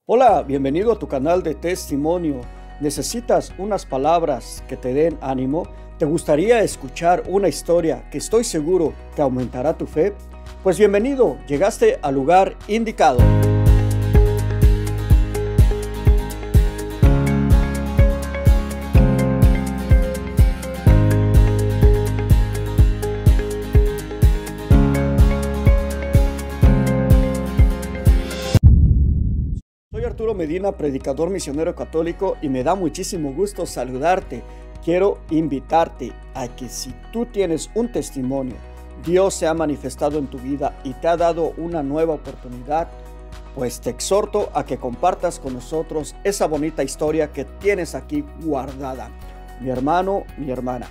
Hola, bienvenido a tu canal de testimonio. ¿Necesitas unas palabras que te den ánimo? ¿Te gustaría escuchar una historia que estoy seguro que aumentará tu fe? Pues bienvenido, llegaste al lugar indicado. Soy Arturo Medina, predicador misionero católico, y me da muchísimo gusto saludarte. Quiero invitarte a que si tú tienes un testimonio, Dios se ha manifestado en tu vida y te ha dado una nueva oportunidad, pues te exhorto a que compartas con nosotros esa bonita historia que tienes aquí guardada. Mi hermano, mi hermana,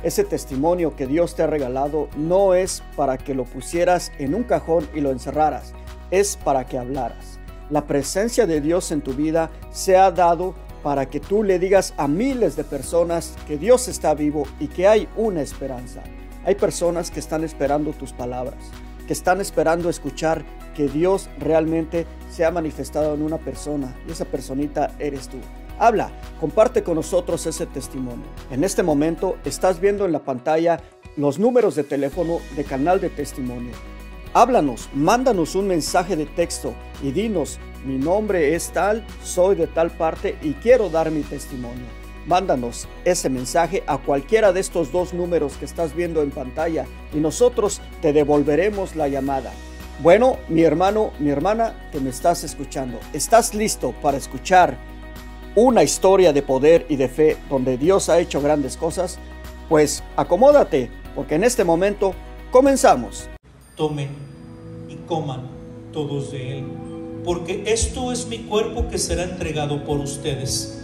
ese testimonio que Dios te ha regalado no es para que lo pusieras en un cajón y lo encerraras, es para que hablaras. La presencia de Dios en tu vida se ha dado para que tú le digas a miles de personas que Dios está vivo y que hay una esperanza. Hay personas que están esperando tus palabras, que están esperando escuchar que Dios realmente se ha manifestado en una persona, y esa personita eres tú. Habla, comparte con nosotros ese testimonio. En este momento estás viendo en la pantalla los números de teléfono de Canal de Testimonio. Háblanos, mándanos un mensaje de texto y dinos: mi nombre es tal, soy de tal parte y quiero dar mi testimonio. Mándanos ese mensaje a cualquiera de estos dos números que estás viendo en pantalla y nosotros te devolveremos la llamada. Bueno, mi hermano, mi hermana que me estás escuchando, ¿estás listo para escuchar una historia de poder y de fe donde Dios ha hecho grandes cosas? Pues acomódate, porque en este momento comenzamos. Tomen y coman todos de él, porque esto es mi cuerpo que será entregado por ustedes.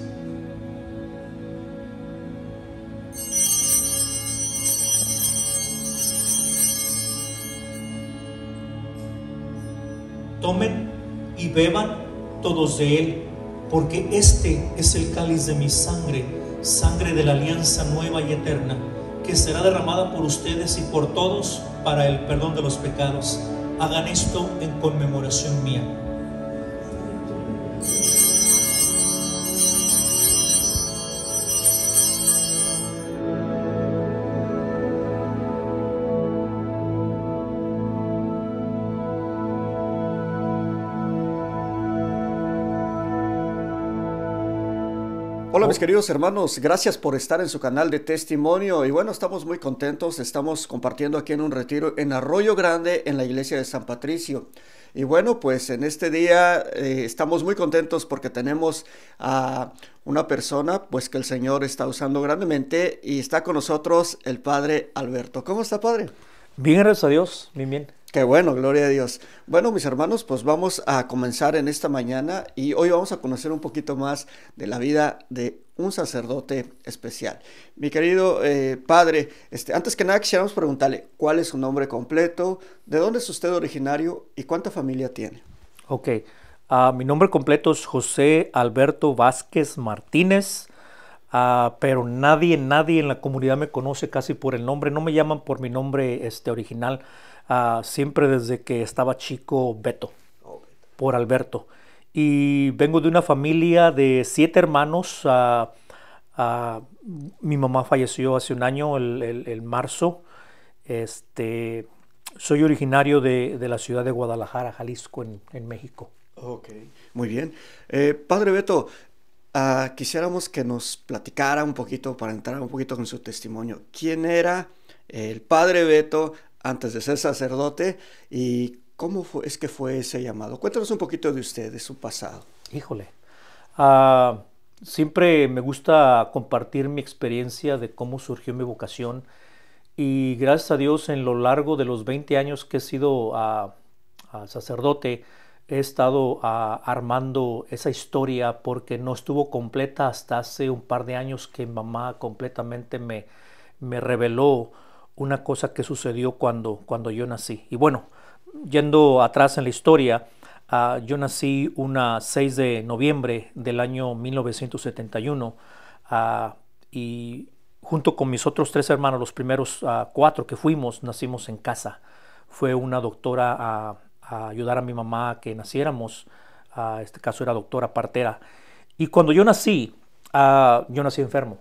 Tomen y beban todos de él, porque este es el cáliz de mi sangre, sangre de la alianza nueva y eterna, que será derramada por ustedes y por todos para el perdón de los pecados. Hagan esto en conmemoración mía. Hola mis queridos hermanos, gracias por estar en su canal de testimonio. Y bueno, estamos muy contentos, estamos compartiendo aquí en un retiro en Arroyo Grande, en la iglesia de San Patricio. Y bueno, pues en este día estamos muy contentos porque tenemos a una persona pues que el Señor está usando grandemente, y está con nosotros el Padre Alberto. ¿Cómo está, Padre? Bien, gracias a Dios, bien, bien. Qué bueno, gloria a Dios. Bueno, mis hermanos, pues vamos a comenzar en esta mañana y hoy vamos a conocer un poquito más de la vida de un sacerdote especial. Mi querido padre, antes que nada quisiéramos preguntarle cuál es su nombre completo, de dónde es usted originario y cuánta familia tiene. Ok, mi nombre completo es José Alberto Vázquez Martínez, pero nadie en la comunidad me conoce casi por el nombre, no me llaman por mi nombre original. Siempre desde que estaba chico, Beto, por Alberto. Y vengo de una familia de 7 hermanos. Mi mamá falleció hace un año, el marzo. Soy originario de la ciudad de Guadalajara, Jalisco, en México. Ok, muy bien. Padre Beto, quisiéramos que nos platicara un poquito, para entrar un poquito con su testimonio. ¿Quién era el Padre Beto antes de ser sacerdote y cómo es que fue ese llamado? Cuéntanos un poquito de usted, de su pasado. Híjole, siempre me gusta compartir mi experiencia de cómo surgió mi vocación, y gracias a Dios en lo largo de los 20 años que he sido sacerdote, he estado armando esa historia, porque no estuvo completa hasta hace un par de años que mamá completamente me reveló una cosa que sucedió cuando yo nací. Y bueno, yendo atrás en la historia, yo nací un 6 de noviembre del año 1971, y junto con mis otros 3 hermanos, los primeros 4 que fuimos, nacimos en casa. Fue una doctora a ayudar a mi mamá a que naciéramos. este caso era doctora partera. Y cuando yo nací enfermo.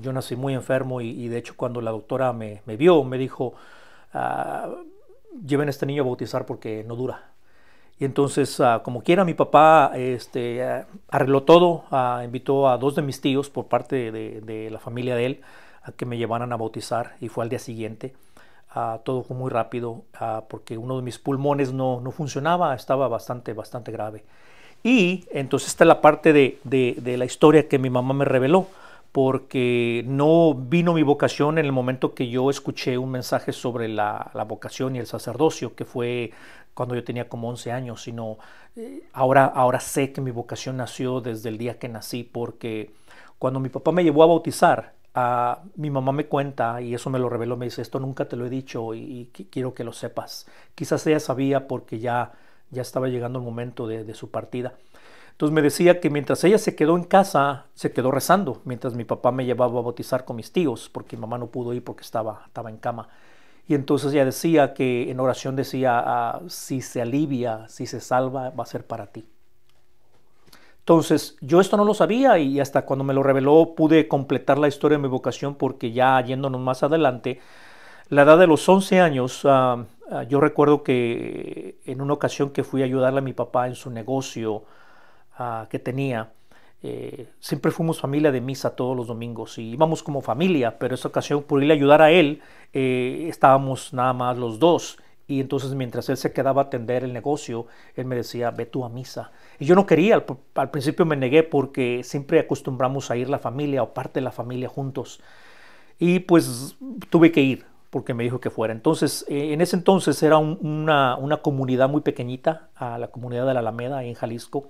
Yo nací muy enfermo y de hecho cuando la doctora me vio, me dijo, lleven a este niño a bautizar porque no dura. Y entonces, como quiera, mi papá arregló todo, invitó a 2 de mis tíos por parte de la familia de él a que me llevaran a bautizar y fue al día siguiente. Todo fue muy rápido porque uno de mis pulmones no funcionaba, estaba bastante grave. Y entonces esta es la parte de la historia que mi mamá me reveló, porque no vino mi vocación en el momento que yo escuché un mensaje sobre la vocación y el sacerdocio, que fue cuando yo tenía como 11 años, sino ahora sé que mi vocación nació desde el día que nací, porque cuando mi papá me llevó a bautizar, mi mamá me cuenta, y eso me lo reveló, me dice, esto nunca te lo he dicho y quiero que lo sepas. Quizás ella sabía porque ya estaba llegando el momento de su partida. Entonces me decía que mientras ella se quedó en casa, se quedó rezando, mientras mi papá me llevaba a bautizar con mis tíos, porque mi mamá no pudo ir porque estaba en cama. Y entonces ella decía que en oración decía, si se alivia, si se salva, va a ser para ti. Entonces yo esto no lo sabía y hasta cuando me lo reveló pude completar la historia de mi vocación, porque ya yéndonos más adelante, la edad de los 11 años, yo recuerdo que en una ocasión que fui a ayudarle a mi papá en su negocio que tenía, siempre fuimos familia de misa todos los domingos y íbamos como familia, pero esa ocasión por irle a ayudar a él estábamos nada más los 2 y entonces mientras él se quedaba a atender el negocio, él me decía, ve tú a misa. Y yo no quería, al principio me negué porque siempre acostumbramos a ir la familia o parte de la familia juntos y pues tuve que ir porque me dijo que fuera. Entonces, en ese entonces era una comunidad muy pequeñita, la comunidad de la Alameda en Jalisco,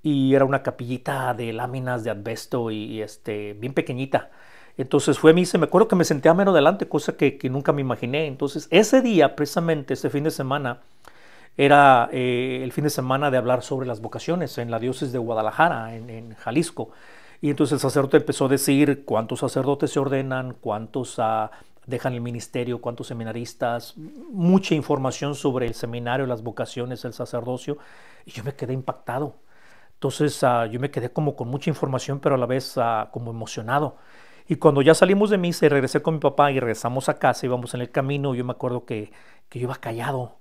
y era una capillita de láminas de asbesto y bien pequeñita. Entonces fue a misa, me acuerdo que me senté a menos adelante, cosa que nunca me imaginé. Entonces ese día, precisamente ese fin de semana, era el fin de semana de hablar sobre las vocaciones en la diócesis de Guadalajara, en Jalisco. Y entonces el sacerdote empezó a decir cuántos sacerdotes se ordenan, cuántos dejan el ministerio, cuántos seminaristas, mucha información sobre el seminario, las vocaciones, el sacerdocio. Y yo me quedé impactado. Entonces yo me quedé como con mucha información, pero a la vez como emocionado. Y cuando ya salimos de misa y regresé con mi papá y regresamos a casa, íbamos en el camino, yo me acuerdo que yo iba callado.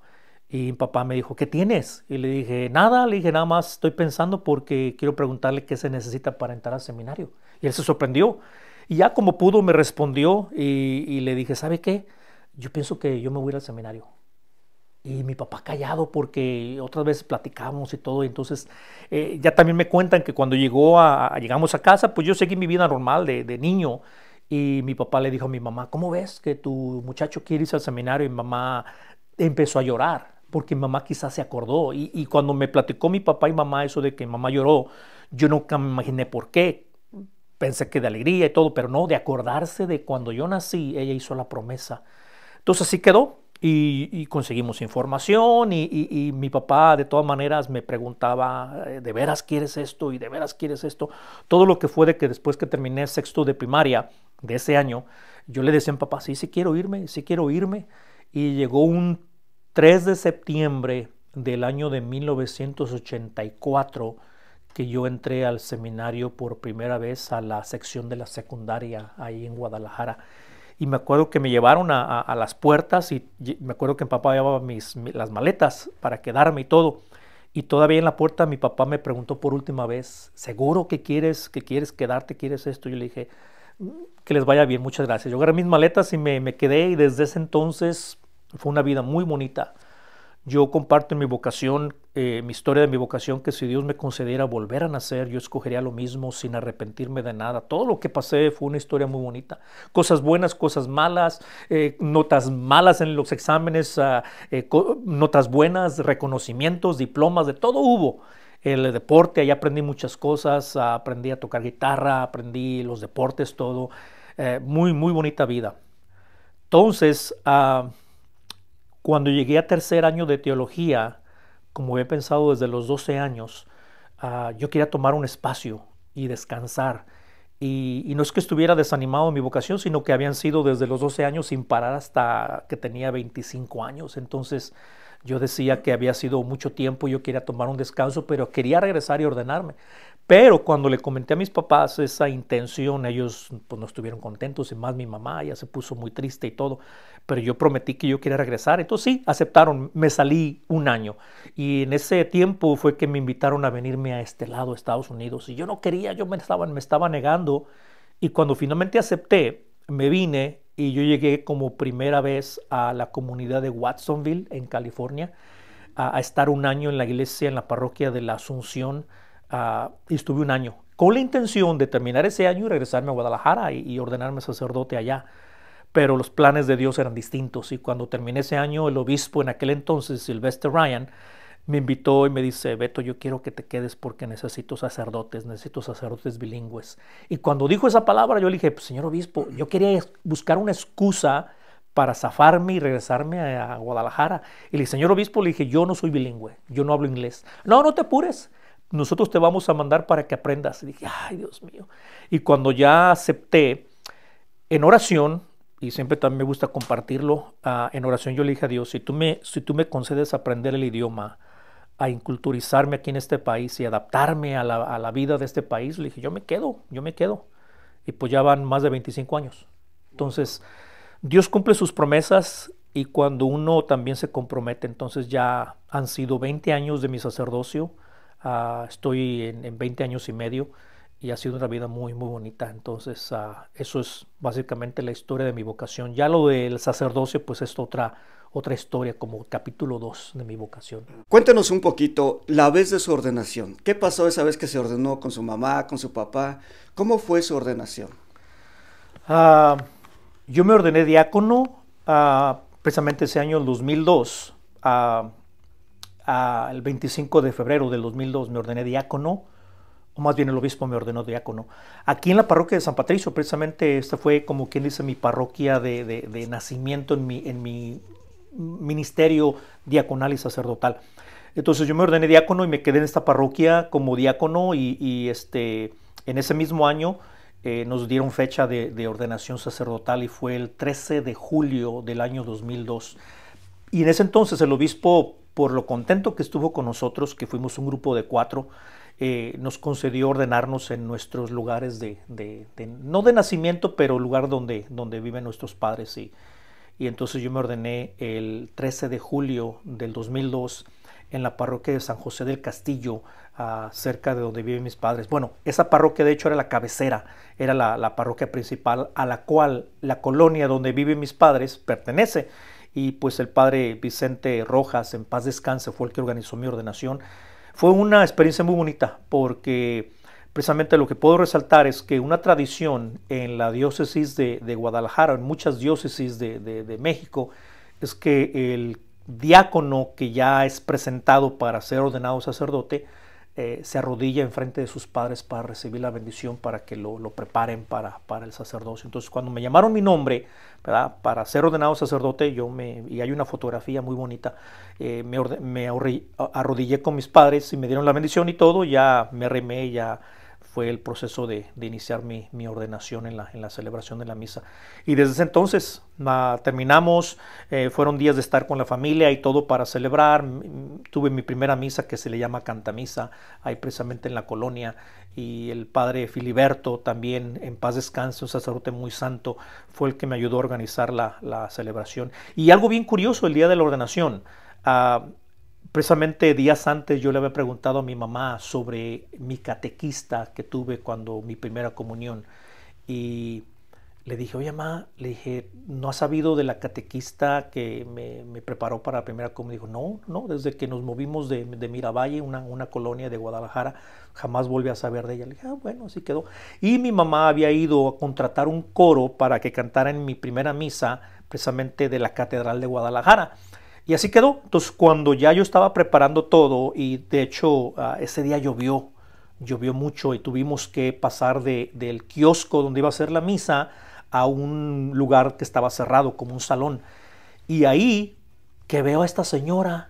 Y mi papá me dijo, ¿qué tienes? Y le dije, nada, nada más estoy pensando porque quiero preguntarle qué se necesita para entrar al seminario. Y él se sorprendió. Y ya como pudo me respondió y le dije, ¿sabe qué? Yo pienso que yo me voy a ir al seminario. Y mi papá callado porque otras veces platicamos y todo. Y entonces ya también me cuentan que cuando llegamos a casa, pues yo seguí mi vida normal de niño. Y mi papá le dijo a mi mamá, ¿cómo ves que tu muchacho quiere irse al seminario? Y mi mamá empezó a llorar porque mi mamá quizás se acordó. Y cuando me platicó mi papá y mamá eso de que mi mamá lloró, yo nunca me imaginé por qué. Pensé que de alegría y todo, pero no, de acordarse de cuando yo nací, ella hizo la promesa. Entonces así quedó. Y conseguimos información y mi papá de todas maneras me preguntaba, ¿de veras quieres esto? ¿Y de veras quieres esto? Todo lo que fue de que después que terminé sexto de primaria de ese año, yo le decía a mi papá, sí quiero irme, sí quiero irme. Y llegó un 3 de septiembre del año de 1984 que yo entré al seminario por primera vez a la sección de la secundaria ahí en Guadalajara. Y me acuerdo que me llevaron a las puertas y me acuerdo que mi papá llevaba las maletas para quedarme y todo. Y todavía en la puerta mi papá me preguntó por última vez, ¿seguro que quieres quedarte, quieres esto? Yo le dije, que les vaya bien, muchas gracias. Yo agarré mis maletas y me quedé y desde ese entonces fue una vida muy bonita. Yo comparto en mi vocación, mi historia de mi vocación, que si Dios me concediera volver a nacer, yo escogería lo mismo sin arrepentirme de nada. Todo lo que pasé fue una historia muy bonita. Cosas buenas, cosas malas, notas malas en los exámenes, notas buenas, reconocimientos, diplomas, de todo hubo. El deporte, ahí aprendí muchas cosas, aprendí a tocar guitarra, aprendí los deportes, todo. Muy, muy bonita vida. Entonces, cuando llegué a tercer año de teología, como he pensado desde los 12 años, yo quería tomar un espacio y descansar. Y no es que estuviera desanimado en mi vocación, sino que habían sido desde los 12 años sin parar hasta que tenía 25 años. Entonces Yo decía que había sido mucho tiempo, yo quería tomar un descanso, pero quería regresar y ordenarme. Pero cuando le comenté a mis papás esa intención, ellos pues no estuvieron contentos, y más mi mamá ya se puso muy triste y todo. Pero yo prometí que yo quería regresar. Entonces sí, aceptaron, me salí un año. Y en ese tiempo fue que me invitaron a venirme a este lado, Estados Unidos. Y yo no quería, yo me estaba negando. Y cuando finalmente acepté, me vine y yo llegué como primera vez a la comunidad de Watsonville, en California, a estar un año en la iglesia, en la parroquia de la Asunción, y estuve un año con la intención de terminar ese año y regresarme a Guadalajara y ordenarme sacerdote allá. Pero los planes de Dios eran distintos, y cuando terminé ese año, el obispo en aquel entonces, Sylvester Ryan, me invitó y me dice: Beto, yo quiero que te quedes porque necesito sacerdotes bilingües. Y cuando dijo esa palabra, yo le dije: pues, señor obispo, yo quería buscar una excusa para zafarme y regresarme a Guadalajara. Y le dije: señor obispo, le dije, yo no soy bilingüe, yo no hablo inglés. No, no te apures, nosotros te vamos a mandar para que aprendas. Y dije: ay, Dios mío. Y cuando ya acepté, en oración, y siempre también me gusta compartirlo, en oración yo le dije a Dios: si tú me concedes aprender el idioma, a inculturizarme aquí en este país y adaptarme a la vida de este país, le dije: yo me quedo. Y pues ya van más de 25 años. Entonces, Dios cumple sus promesas, y cuando uno también se compromete, entonces ya han sido 20 años de mi sacerdocio. Estoy en 20 años y medio, y ha sido una vida muy, muy bonita. Entonces, eso es básicamente la historia de mi vocación. Ya lo del sacerdocio, pues es otra historia, como capítulo 2 de mi vocación. Cuéntenos un poquito la vez de su ordenación. ¿Qué pasó esa vez que se ordenó con su mamá, con su papá? ¿Cómo fue su ordenación? Yo me ordené diácono precisamente ese año, el 2002. El 25 de febrero del 2002 me ordené diácono, o más bien el obispo me ordenó diácono. Aquí en la parroquia de San Patricio, precisamente esta fue, como quien dice, mi parroquia de nacimiento en mi ministerio diaconal y sacerdotal. Entonces yo me ordené diácono y me quedé en esta parroquia como diácono, y en ese mismo año nos dieron fecha de ordenación sacerdotal, y fue el 13 de julio del año 2002. Y en ese entonces el obispo, por lo contento que estuvo con nosotros, que fuimos un grupo de 4, nos concedió ordenarnos en nuestros lugares no de nacimiento, pero lugar donde viven nuestros padres. Y entonces yo me ordené el 13 de julio del 2002 en la parroquia de San José del Castillo, cerca de donde viven mis padres. Bueno, esa parroquia de hecho era la cabecera, era la parroquia principal a la cual la colonia donde viven mis padres pertenece. Y pues el padre Vicente Rojas, en paz descanse, fue el que organizó mi ordenación. Fue una experiencia muy bonita, porque precisamente lo que puedo resaltar es que una tradición en la diócesis de Guadalajara, en muchas diócesis de México, es que el diácono que ya es presentado para ser ordenado sacerdote se arrodilla enfrente de sus padres para recibir la bendición, para que lo preparen para el sacerdocio. Entonces, cuando me llamaron mi nombre, ¿verdad?, para ser ordenado sacerdote, y hay una fotografía muy bonita, me arrodillé con mis padres y me dieron la bendición y todo. Ya me arrimé, ya fue el proceso de iniciar mi ordenación en la celebración de la misa. Y desde ese entonces terminamos, fueron días de estar con la familia y todo para celebrar. Tuve mi primera misa, que se le llama cantamisa, ahí precisamente en la colonia, y el padre Filiberto, también en paz descanse, un sacerdote muy santo, fue el que me ayudó a organizar la celebración. Y algo bien curioso, el día de la ordenación, precisamente días antes yo le había preguntado a mi mamá sobre mi catequista que tuve cuando mi primera comunión, y le dije: oye, mamá, le dije, ¿no has sabido de la catequista que me preparó para la primera comunión? Dijo: no, desde que nos movimos de Miravalle, una colonia de Guadalajara, jamás volví a saber de ella. Le dije: bueno, así quedó. Y mi mamá había ido a contratar un coro para que cantara en mi primera misa, precisamente de la Catedral de Guadalajara. Y así quedó. Entonces, cuando ya yo estaba preparando todo, y de hecho ese día llovió mucho, y tuvimos que pasar del kiosco donde iba a ser la misa a un lugar que estaba cerrado, como un salón. Y ahí que veo a esta señora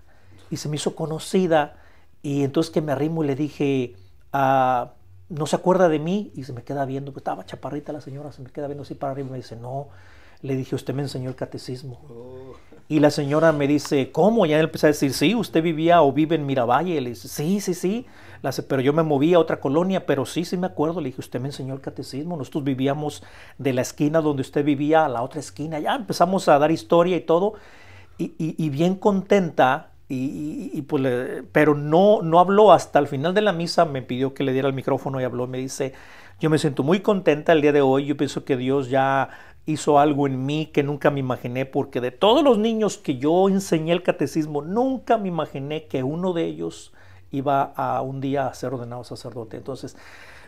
y se me hizo conocida, y entonces que me arrimo y le dije: ¿no se acuerda de mí? Y se me queda viendo, pues estaba chaparrita la señora, se me queda viendo así para arriba y me dice: no. Le dije, usted me enseñó el catecismo. Oh. Y la señora me dice, ¿cómo? Ya empecé a decir, sí, usted vivía o vive en Miravalle. Le dice, sí, sí, sí. Pero yo me moví a otra colonia, pero sí, sí me acuerdo. Le dije, usted me enseñó el catecismo. Nosotros vivíamos de la esquina donde usted vivía a la otra esquina. Ya empezamos a dar historia y todo. Y bien contenta. Pues pero no habló hasta el final de la misa. Me pidió que le diera el micrófono y habló. Me dice, yo me siento muy contenta el día de hoy. Yo pienso que Dios ya hizo algo en mí que nunca me imaginé, porque de todos los niños que yo enseñé el catecismo, nunca me imaginé que uno de ellos iba a un día a ser ordenado sacerdote. Entonces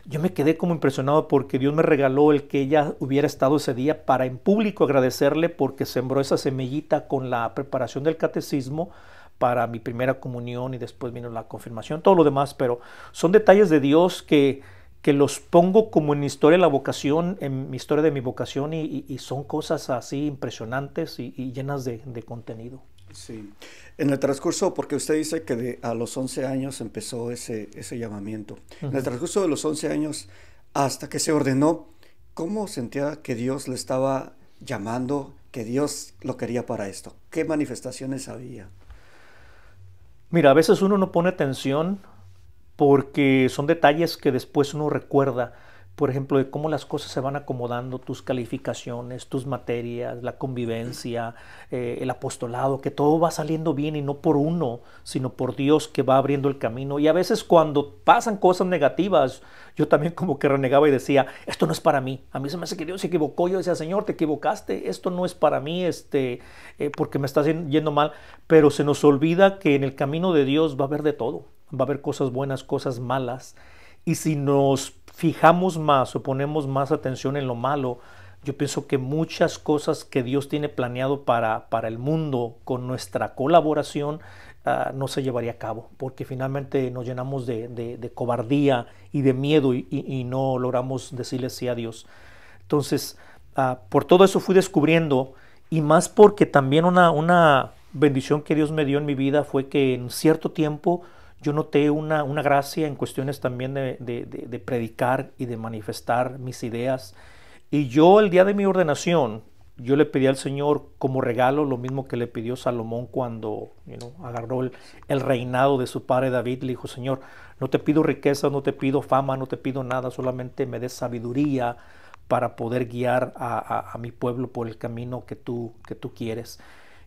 yo me quedé como impresionado, porque Dios me regaló el que ella hubiera estado ese día para en público agradecerle, porque sembró esa semillita con la preparación del catecismo para mi primera comunión, y después vino la confirmación, todo lo demás. Pero son detalles de Dios que los pongo como en mi historia de la vocación, en mi historia de mi vocación, y son cosas así impresionantes y llenas de contenido. Sí. En el transcurso, porque usted dice que a los 11 años empezó ese llamamiento. En el transcurso de los 11 años hasta que se ordenó, ¿cómo sentía que Dios le estaba llamando, que Dios lo quería para esto? ¿Qué manifestaciones había? Mira, a veces uno no pone atención porque son detalles que después uno recuerda, por ejemplo, de cómo las cosas se van acomodando, tus calificaciones, tus materias, la convivencia, el apostolado, que todo va saliendo bien, y no por uno, sino por Dios que va abriendo el camino. Y a veces cuando pasan cosas negativas, yo también como que renegaba y decía, esto no es para mí. A mí se me hace que Dios se equivocó. Yo decía, Señor, te equivocaste, esto no es para mí, porque me está yendo mal. Pero se nos olvida que en el camino de Dios va a haber de todo. Va a haber cosas buenas, cosas malas. Y si nos fijamos más o ponemos más atención en lo malo, yo pienso que muchas cosas que Dios tiene planeado para el mundo con nuestra colaboración no se llevaría a cabo, porque finalmente nos llenamos de cobardía y de miedo, y no logramos decirle sí a Dios. Entonces, por todo eso fui descubriendo, y más porque también una bendición que Dios me dio en mi vida fue que en cierto tiempo yo noté una gracia en cuestiones también de predicar y de manifestar mis ideas. Y yo el día de mi ordenación, yo le pedí al Señor como regalo lo mismo que le pidió Salomón cuando agarró el reinado de su padre David. Le dijo, Señor, no te pido riqueza, no te pido fama, no te pido nada, solamente me des sabiduría para poder guiar a mi pueblo por el camino que tú quieres.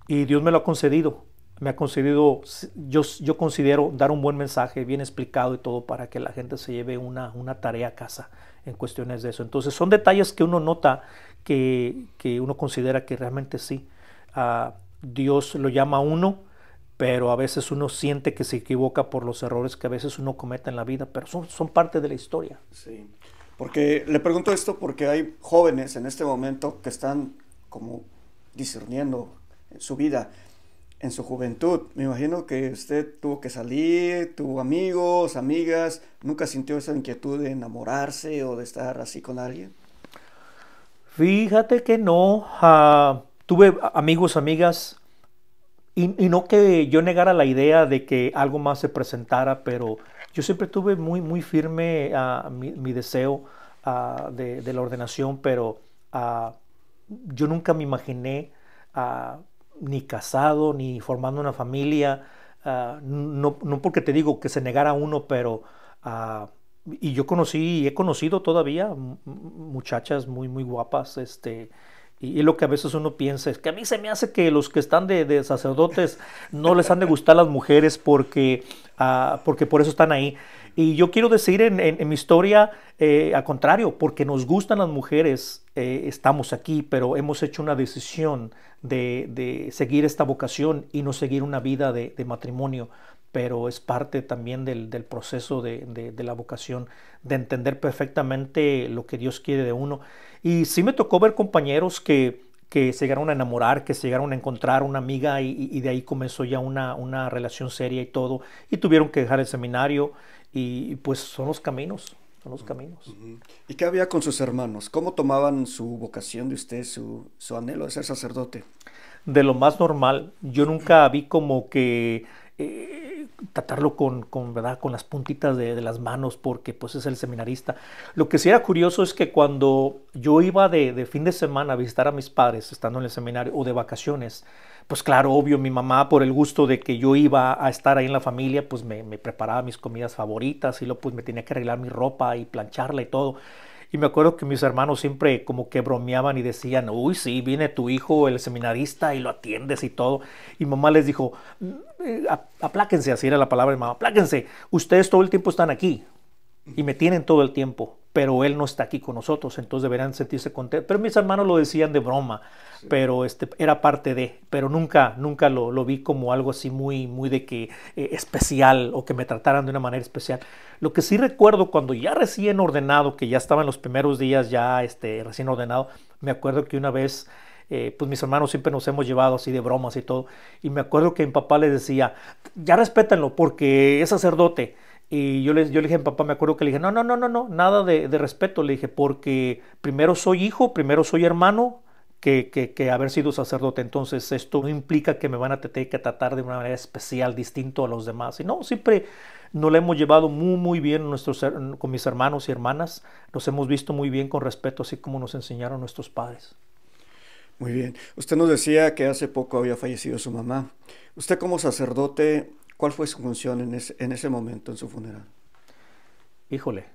Y Dios me lo ha concedido. Me ha concedido, yo considero, dar un buen mensaje bien explicado y todo, para que la gente se lleve una tarea a casa en cuestiones de eso. Entonces son detalles que uno nota, que uno considera que realmente sí, Dios lo llama a uno, pero a veces uno siente que se equivoca por los errores que a veces uno comete en la vida, pero son parte de la historia. Sí, porque le pregunto esto porque hay jóvenes en este momento que están como discerniendo en su vida, en su juventud. Me imagino que usted tuvo que salir, tuvo amigos, amigas. ¿Nunca sintió esa inquietud de enamorarse o de estar así con alguien? Fíjate que no. Tuve amigos, amigas, y no que yo negara la idea de que algo más se presentara, pero yo siempre tuve muy, muy firme mi deseo de la ordenación, pero yo nunca me imaginé ni casado, ni formando una familia, no porque te digo que se negara uno, pero y yo conocí y he conocido todavía muchachas muy, muy guapas, y lo que a veces uno piensa es que a mí se me hace que los que están de sacerdotes no les han de gustar las mujeres porque por eso están ahí. Y yo quiero decir en mi historia, al contrario, porque nos gustan las mujeres, estamos aquí, pero hemos hecho una decisión de seguir esta vocación y no seguir una vida de matrimonio, pero es parte también del proceso de la vocación, de entender perfectamente lo que Dios quiere de uno. Y sí me tocó ver compañeros que se llegaron a enamorar, que se llegaron a encontrar una amiga, y de ahí comenzó ya una relación seria y todo, y tuvieron que dejar el seminario, y pues son los caminos. ¿Y qué había con sus hermanos? ¿Cómo tomaban su vocación de usted, su anhelo de ser sacerdote? De lo más normal. Yo nunca vi como que tratarlo ¿verdad? Con las puntitas de las manos, porque pues es el seminarista. Lo que sí era curioso es que cuando yo iba de fin de semana a visitar a mis padres, estando en el seminario, o de vacaciones, pues claro, obvio, mi mamá, por el gusto de que yo iba a estar ahí en la familia, pues me preparaba mis comidas favoritas y luego pues me tenía que arreglar mi ropa y plancharla y todo. Y me acuerdo que mis hermanos siempre como que bromeaban y decían, uy, sí, viene tu hijo, el seminarista, y lo atiendes y todo. Y mamá les dijo, apláquense, así era la palabra de mamá, apláquense, ustedes todo el tiempo están aquí y me tienen todo el tiempo, pero él no está aquí con nosotros, entonces deberían sentirse contentos. Pero mis hermanos lo decían de broma, sí. Pero era parte de, pero nunca lo vi como algo así muy de que especial, o que me trataran de una manera especial. Lo que sí recuerdo cuando ya recién ordenado, que ya estaba en los primeros días ya recién ordenado, me acuerdo que una vez, pues mis hermanos siempre nos hemos llevado así de bromas y todo, y me acuerdo que mi papá les decía, ya respétenlo porque es sacerdote. Y yo le dije a mi papá, me acuerdo que le dije, no, nada de respeto. Le dije, porque primero soy hijo, primero soy hermano, que haber sido sacerdote. Entonces esto no implica que me van a tener que tratar de una manera especial, distinto a los demás. Y no, siempre nos la hemos llevado muy bien con mis hermanos y hermanas. Nos hemos visto muy bien, con respeto, así como nos enseñaron nuestros padres. Muy bien. Usted nos decía que hace poco había fallecido su mamá. Usted como sacerdote, ¿cuál fue su función en ese momento, en su funeral? Híjole.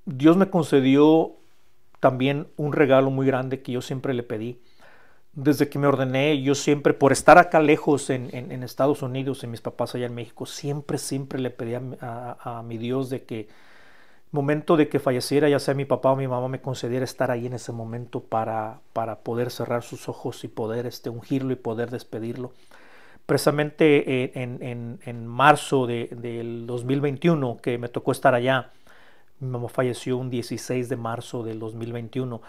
Dios me concedió también un regalo muy grande que yo siempre le pedí. Desde que me ordené, yo siempre, por estar acá lejos en Estados Unidos, en mis papás allá en México, siempre le pedí a mi Dios de que momento de que falleciera, ya sea mi papá o mi mamá, me concediera estar ahí en ese momento para poder cerrar sus ojos y poder ungirlo y poder despedirlo. Precisamente en marzo del 2021, que me tocó estar allá, mi mamá falleció un 16 de marzo del 2021,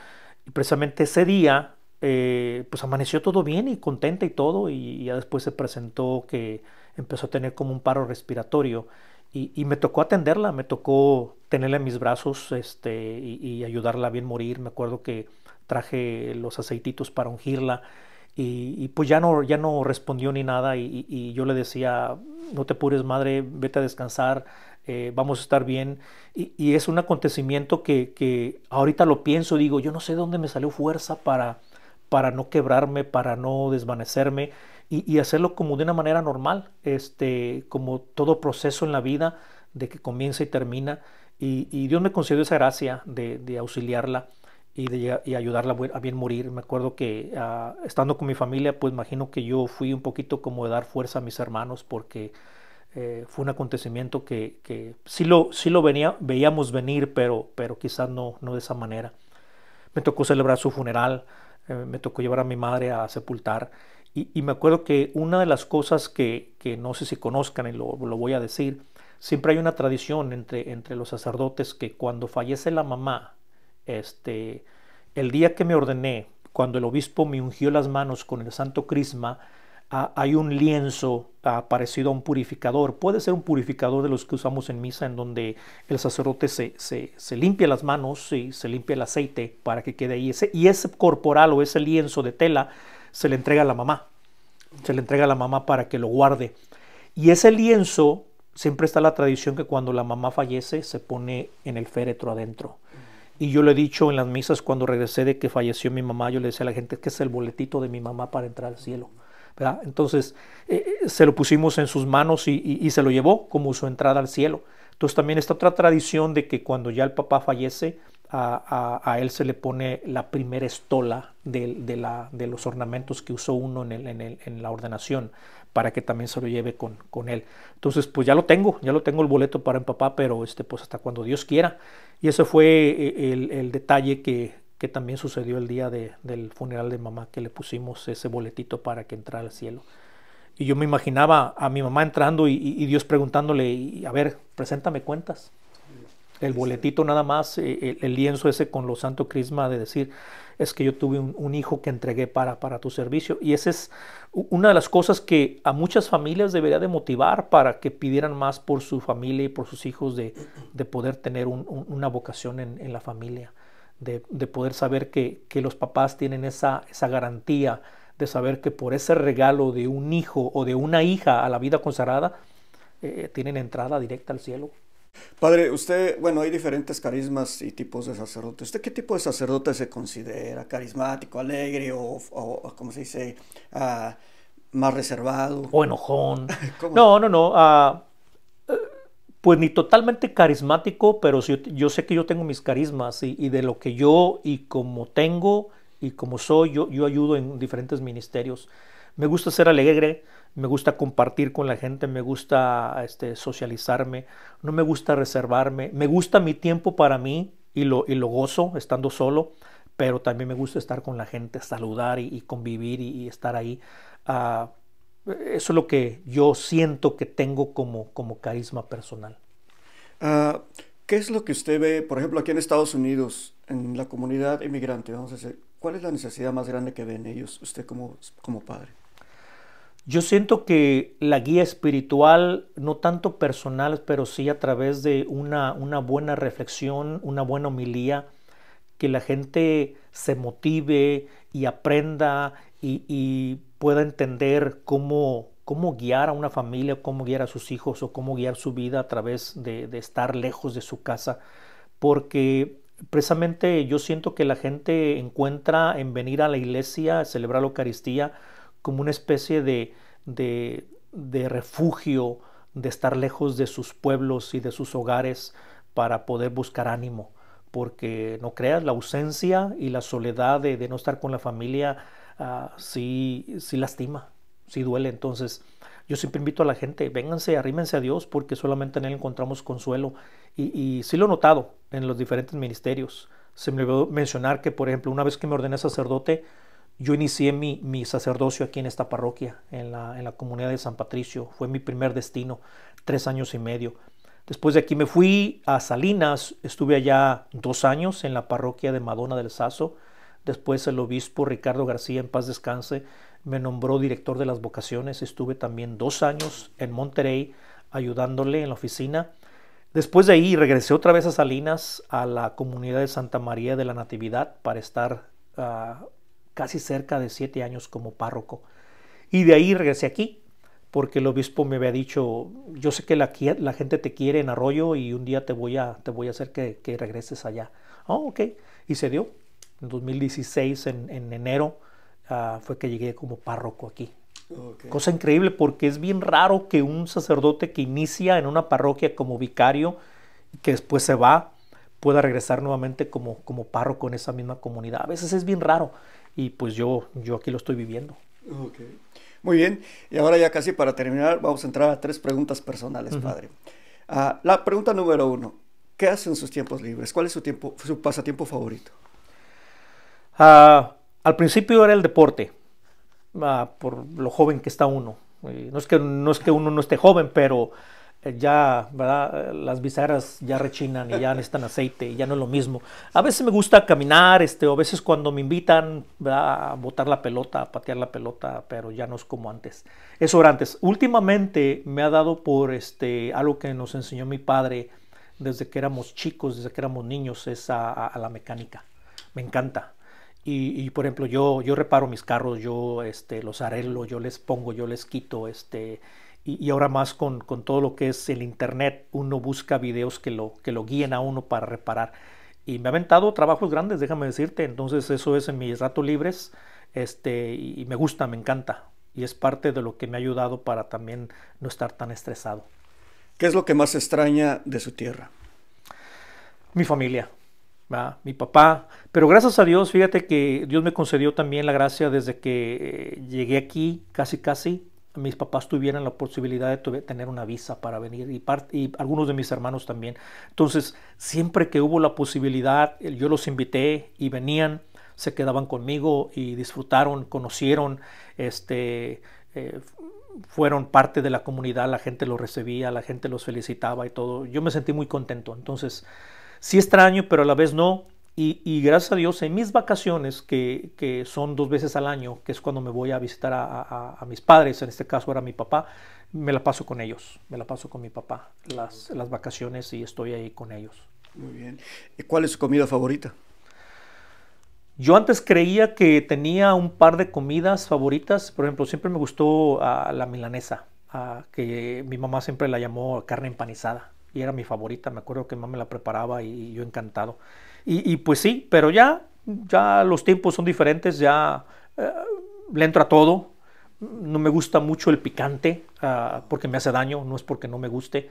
y precisamente ese día pues amaneció todo bien y contenta y todo, y ya después se presentó que empezó a tener como un paro respiratorio, y me tocó atenderla, me tocó tenerla en mis brazos y ayudarla a bien morir. Me acuerdo que traje los aceititos para ungirla, y pues ya no respondió ni nada, y yo le decía, no te apures, madre, vete a descansar, vamos a estar bien. Y es un acontecimiento que ahorita lo pienso, digo, yo no sé de dónde me salió fuerza para no quebrarme, para no desvanecerme, y hacerlo como de una manera normal, como todo proceso en la vida, de que comienza y termina, y Dios me concedió esa gracia de auxiliarla y ayudarla a bien morir. Me acuerdo que estando con mi familia, pues imagino que yo fui un poquito como de dar fuerza a mis hermanos, porque fue un acontecimiento que sí lo veíamos venir, pero quizás no de esa manera. Me tocó celebrar su funeral, me tocó llevar a mi madre a sepultar, y me acuerdo que una de las cosas que no sé si conozcan, y lo voy a decir, siempre hay una tradición entre los sacerdotes, que cuando fallece la mamá, el día que me ordené, cuando el obispo me ungió las manos con el Santo Crisma, hay un lienzo parecido a un purificador. Puede ser un purificador de los que usamos en misa, en donde el sacerdote se limpia las manos y se limpia el aceite para que quede ahí. Y ese corporal o ese lienzo de tela se le entrega a la mamá. Se le entrega a la mamá para que lo guarde. Y ese lienzo, siempre está la tradición que cuando la mamá fallece se pone en el féretro adentro. Y yo lo he dicho en las misas cuando regresé de que falleció mi mamá, yo le decía a la gente que es el boletito de mi mamá para entrar al cielo, ¿verdad? Entonces se lo pusimos en sus manos y se lo llevó como su entrada al cielo. Entonces también está otra tradición de que cuando ya el papá fallece, a él se le pone la primera estola de los ornamentos que usó uno en la ordenación, para que también se lo lleve con él. Entonces pues ya lo tengo el boleto para mi papá, pero pues hasta cuando Dios quiera. Y ese fue el detalle que también sucedió el día del funeral de mamá, que le pusimos ese boletito para que entrara al cielo. Y yo me imaginaba a mi mamá entrando y Dios preguntándole, a ver, preséntame cuentas. El boletito nada más, el lienzo ese con los santo crisma, de decir, es que yo tuve un hijo que entregué para tu servicio. Y esa es una de las cosas que a muchas familias debería de motivar, para que pidieran más por su familia y por sus hijos, de poder tener una vocación en la familia, de poder saber que los papás tienen esa garantía de saber que por ese regalo de un hijo o de una hija a la vida consagrada, tienen entrada directa al cielo. Padre, usted, bueno, hay diferentes carismas y tipos de sacerdotes. ¿Usted qué tipo de sacerdote se considera? ¿Carismático, alegre o ¿cómo se dice? Más reservado. O enojón. ¿Cómo? No. Pues ni totalmente carismático, pero sí, yo sé que yo tengo mis carismas y de lo que yo y como tengo y como soy, yo ayudo en diferentes ministerios. Me gusta ser alegre, me gusta compartir con la gente, me gusta socializarme, no me gusta reservarme, me gusta mi tiempo para mí y lo gozo estando solo, pero también me gusta estar con la gente, saludar y convivir y estar ahí. Eso es lo que yo siento que tengo como carisma personal. ¿Qué es lo que usted ve, por ejemplo, aquí en Estados Unidos, en la comunidad inmigrante? Vamos a decir, ¿cuál es la necesidad más grande que ven ellos, usted como padre? Yo siento que la guía espiritual, no tanto personal, pero sí a través de una buena reflexión, una buena homilía, que la gente se motive y aprenda y pueda entender cómo guiar a una familia, cómo guiar a sus hijos o cómo guiar su vida a través de estar lejos de su casa. Porque precisamente yo siento que la gente encuentra en venir a la iglesia, a celebrar la Eucaristía, como una especie de refugio, de estar lejos de sus pueblos y de sus hogares para poder buscar ánimo. Porque no creas, la ausencia y la soledad de no estar con la familia sí lastima, sí duele. Entonces yo siempre invito a la gente, vénganse, arrímense a Dios, porque solamente en Él encontramos consuelo. Y sí lo he notado en los diferentes ministerios. Se me olvidó mencionar que, por ejemplo, una vez que me ordené sacerdote, yo inicié mi sacerdocio aquí en esta parroquia, en la comunidad de San Patricio. Fue mi primer destino, 3 años y medio. Después de aquí me fui a Salinas, estuve allá 2 años en la parroquia de Madonna del Saso. Después el obispo Ricardo García, en paz descanse, me nombró director de las vocaciones. Estuve también 2 años en Monterrey ayudándole en la oficina. Después de ahí regresé otra vez a Salinas, a la comunidad de Santa María de la Natividad, para estar casi cerca de 7 años como párroco. Y de ahí regresé aquí, porque el obispo me había dicho, yo sé que la gente te quiere en Arroyo y un día te voy a hacer que regreses allá. Ok. Y se dio. En 2016, en enero, fue que llegué como párroco aquí. Okay. Cosa increíble, porque es bien raro que un sacerdote que inicia en una parroquia como vicario y que después se va, pueda regresar nuevamente como párroco en esa misma comunidad. A veces es bien raro y pues yo aquí lo estoy viviendo. Okay. Muy bien, y ahora ya casi para terminar vamos a entrar a 3 preguntas personales, padre. La pregunta número 1, ¿qué hace en sus tiempos libres? ¿Cuál es su pasatiempo favorito? Al principio era el deporte, por lo joven que está uno. No es que uno no esté joven, pero ya, ¿verdad? Las bisagras ya rechinan y ya necesitan aceite y ya no es lo mismo. A veces me gusta caminar, o a veces cuando me invitan, ¿verdad?, a botar la pelota, a patear la pelota, pero ya no es como antes. Eso era antes. Últimamente me ha dado por algo que nos enseñó mi padre desde que éramos chicos, desde que éramos niños, es a la mecánica. Me encanta. Y por ejemplo, yo reparo mis carros, yo los arreglo, yo les pongo, yo les quito, y ahora más con todo lo que es el internet, uno busca videos que lo guíen a uno para reparar. Y me ha aventado trabajos grandes, déjame decirte. Entonces eso es en mis ratos libres, y me gusta, me encanta. Y es parte de lo que me ha ayudado para también no estar tan estresado. ¿Qué es lo que más extraña de su tierra? Mi familia. Mi papá, pero gracias a Dios, fíjate que Dios me concedió también la gracia desde que llegué aquí, casi, mis papás tuvieran la posibilidad de tener una visa para venir y algunos de mis hermanos también. Entonces, siempre que hubo la posibilidad, yo los invité y venían, se quedaban conmigo y disfrutaron, conocieron, fueron parte de la comunidad, la gente los recibía, la gente los felicitaba y todo. Yo me sentí muy contento. Entonces, sí extraño, pero a la vez no. Y gracias a Dios, en mis vacaciones, que son 2 veces al año, que es cuando me voy a visitar a mis padres, en este caso era mi papá, me la paso con ellos, me la paso con mi papá, las vacaciones, y estoy ahí con ellos. Muy bien. ¿Y cuál es su comida favorita? Yo antes creía que tenía un par de comidas favoritas. Por ejemplo, siempre me gustó la milanesa, que mi mamá siempre la llamó carne empanizada. Y era mi favorita. Me acuerdo que mamá me la preparaba y yo encantado. Y pues sí, pero ya los tiempos son diferentes. Ya le entro a todo. No me gusta mucho el picante porque me hace daño. No es porque no me guste.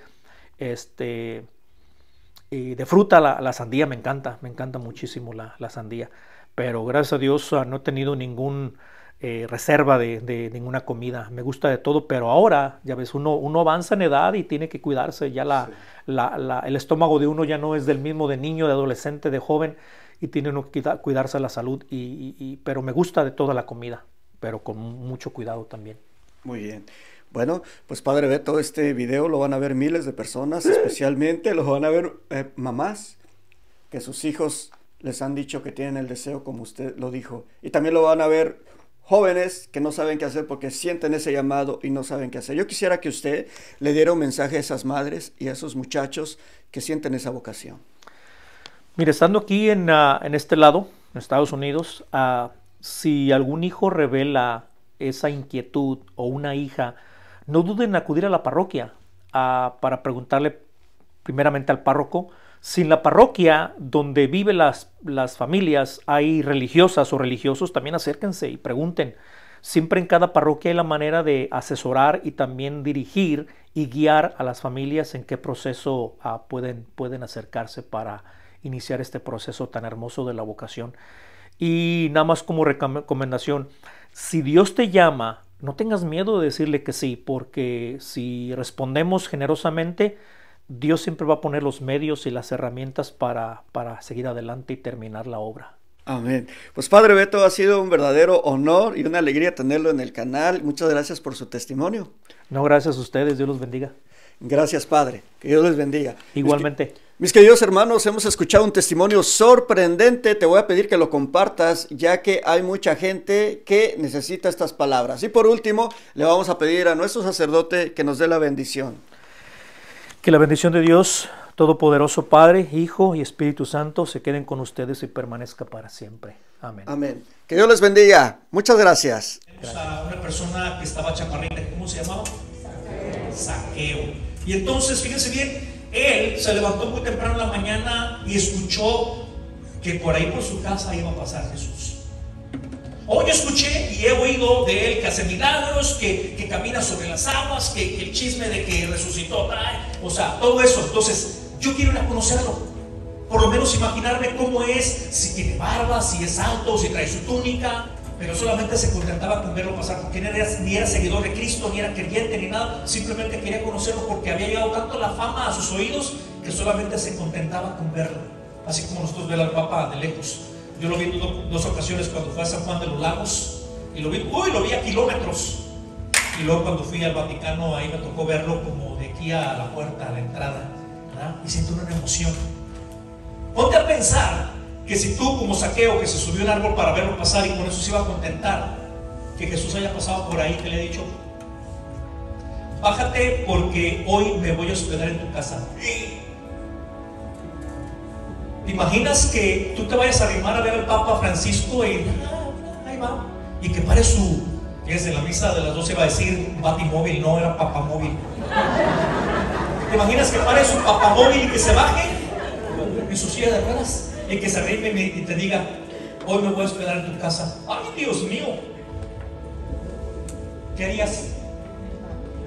Y de fruta la sandía me encanta muchísimo la sandía. Pero gracias a Dios no he tenido ningún reserva de ninguna comida. Me gusta de todo, pero ahora, ya ves, uno avanza en edad y tiene que cuidarse. Ya el estómago de uno ya no es del mismo de niño, de adolescente, de joven, y tiene uno que cuidarse la salud. Pero me gusta de toda la comida, pero con mucho cuidado también. Muy bien. Bueno, pues Padre Beto, este video lo van a ver miles de personas, especialmente lo van a ver mamás que sus hijos les han dicho que tienen el deseo como usted lo dijo. Y también lo van a ver jóvenes que no saben qué hacer porque sienten ese llamado y no saben qué hacer. Yo quisiera que usted le diera un mensaje a esas madres y a esos muchachos que sienten esa vocación. Mire, estando aquí en este lado, en Estados Unidos, si algún hijo revela esa inquietud o una hija, no duden en acudir a la parroquia para preguntarle primeramente al párroco. Si en la parroquia donde viven las familias hay religiosas o religiosos, también acérquense y pregunten. Siempre en cada parroquia hay la manera de asesorar y también dirigir y guiar a las familias en qué proceso pueden acercarse para iniciar este proceso tan hermoso de la vocación. Y nada más como recomendación, si Dios te llama, no tengas miedo de decirle que sí, porque si respondemos generosamente, Dios siempre va a poner los medios y las herramientas para seguir adelante y terminar la obra. Amén. Pues Padre Beto, ha sido un verdadero honor y una alegría tenerlo en el canal. Muchas gracias por su testimonio. No, gracias a ustedes. Dios los bendiga. Gracias, Padre. Que Dios les bendiga. Igualmente. Mis queridos hermanos, hemos escuchado un testimonio sorprendente. Te voy a pedir que lo compartas, ya que hay mucha gente que necesita estas palabras. Y por último, le vamos a pedir a nuestro sacerdote que nos dé la bendición. Que la bendición de Dios Todopoderoso, Padre, Hijo y Espíritu Santo, se queden con ustedes y permanezca para siempre. Amén. Amén. Que Dios les bendiga. Muchas gracias. Tenemos a una persona que estaba chaparrita, ¿cómo se llamaba? Saqueo. Y entonces, fíjense bien, él se levantó muy temprano en la mañana y escuchó que por ahí por su casa iba a pasar Jesús. Hoy escuché y he oído de él que hace milagros, que camina sobre las aguas, que el chisme de que resucitó, o sea, todo eso. Entonces, yo quiero ir a conocerlo. Por lo menos imaginarme cómo es, si tiene barba, si es alto, si trae su túnica. Pero solamente se contentaba con verlo pasar, porque ni era seguidor de Cristo, ni era creyente, ni nada. Simplemente quería conocerlo porque había llegado tanto la fama a sus oídos que solamente se contentaba con verlo. Así como nosotros vemos al Papa de lejos. Yo lo vi en dos ocasiones cuando fue a San Juan de los Lagos y lo vi a kilómetros. Y luego cuando fui al Vaticano, ahí me tocó verlo como de aquí a la puerta, a la entrada, ¿verdad? Y siento una emoción. Ponte a pensar que si tú, como Saqueo, que se subió a un árbol para verlo pasar y con eso se iba a contentar, que Jesús haya pasado por ahí, que le he dicho: bájate porque hoy me voy a hospedar en tu casa. ¿Te imaginas que tú te vayas a arrimar a ver al Papa Francisco y ahí va? Y que pare que es de la misa de las 12 va a decir batimóvil, no era papamóvil. ¿Te imaginas que pare su papamóvil y que se baje en su silla de ruedas y que se arrime y te diga: hoy me voy a hospedar en tu casa? ¡Ay, Dios mío! ¿Qué harías?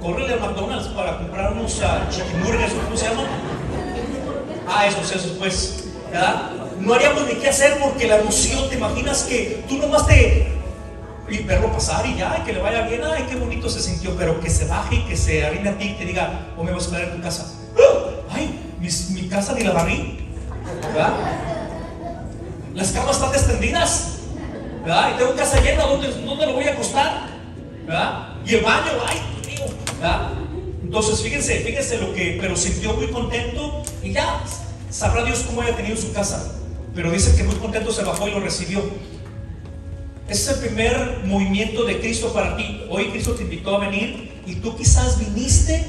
Córrele a McDonald's para comprar unos chiquimurgues, ¿cómo se llaman? Esos pues, ¿verdad? No haríamos ni qué hacer porque la emoción, ¿te imaginas que tú nomás y verlo pasar y ya, y que le vaya bien? Ay, qué bonito se sintió, pero que se baje y que se arrime a ti y te diga: hoy me voy a hospedar en tu casa. Ay, mi casa ni la barrí, ¿verdad? Las camas están extendidas, ¿verdad? Y tengo casa llena, ¿dónde lo voy a acostar? ¿Verdad? Y el baño, ay, Dios mío, ¿verdad? Entonces, fíjense pero sintió muy contento y ya, sabrá Dios cómo haya tenido su casa. Pero dice que muy contento se bajó y lo recibió. Ese es el primer movimiento de Cristo para ti. Hoy Cristo te invitó a venir y tú quizás viniste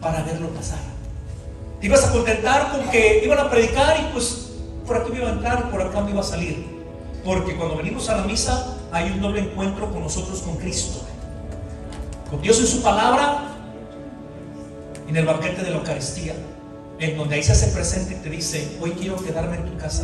para verlo pasar. Te ibas a contentar con que iban a predicar y pues por aquí me iba a entrar y por acá me iba a salir. Porque cuando venimos a la misa hay un doble encuentro con nosotros, con Cristo, con Dios en su palabra, en el banquete de la Eucaristía, en donde ahí se hace presente y te dice: hoy quiero quedarme en tu casa.